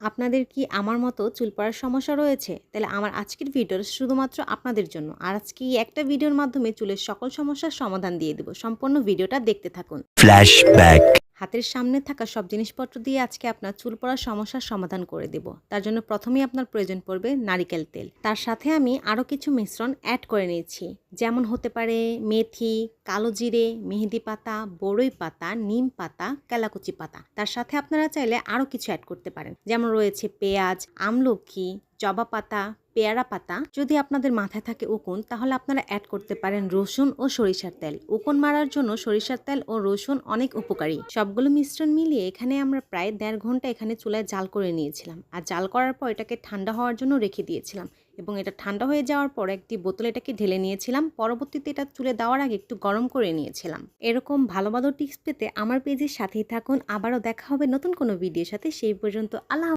আপনাদের কি আমার মতো চুল পড়ার সমস্যা রয়েছে? তাহলে আমার আজকের ভিডিওটা শুধুমাত্র আপনাদের জন্য। আর আজকে এই একটা ভিডিওর মাধ্যমে চুলের সকল সমস্যার সমাধান দিয়ে দেব। সম্পূর্ণ ভিডিওটা দেখতে থাকুন। ফ্ল্যাশব্যাক। হাতের সামনে থাকা সব জিনিসপত্র দিয়ে আজকে আপনার চুল পড়ার সমস্যার সমাধান করে দেব। তার জন্য প্রথমেই আপনার প্রয়োজন পড়বে নারিকেল তেল। তার সাথে আমি আরও কিছু মিশ্রণ অ্যাড করে নিয়েছি। যেমন হতে পারে মেথি, কালো জিরে, মেহেদি পাতা, বড়ই পাতা, নিম পাতা, কেলাকুচি পাতা। তার সাথে আপনারা চাইলে আরও কিছু অ্যাড করতে পারেন। যেমন রয়েছে পেঁয়াজ, আমলকি, জবা পাতা, পেয়ারা পাতা। যদি আপনাদের মাথায় থাকে উকুন, তাহলে আপনারা অ্যাড করতে পারেন রসুন ও সরিষার তেল। উকুন মারার জন্য সরিষার তেল ও রসুন অনেক উপকারী। সবগুলো মিশ্রণ মিলিয়ে এখানে আমরা প্রায় 1.5 ঘন্টা এখানে চুলায় জাল করে নিয়েছিলাম। আর জাল করার পর এটাকে ঠান্ডা হওয়ার জন্য রেখে দিয়েছিলাম এবং এটা ঠান্ডা হয়ে যাওয়ার পর একটি বোতলে এটাকে ঢেলে নিয়েছিলাম। পরবর্তীতে এটা চুলে দেওয়ার আগে একটু গরম করে নিয়েছিলাম। এরকম ভালো ভালো টিপস পেতে আমার পেজের সাথেই থাকুন। আবারও দেখা হবে নতুন কোনো ভিডিওর সাথে। সেই পর্যন্ত আল্লাহ।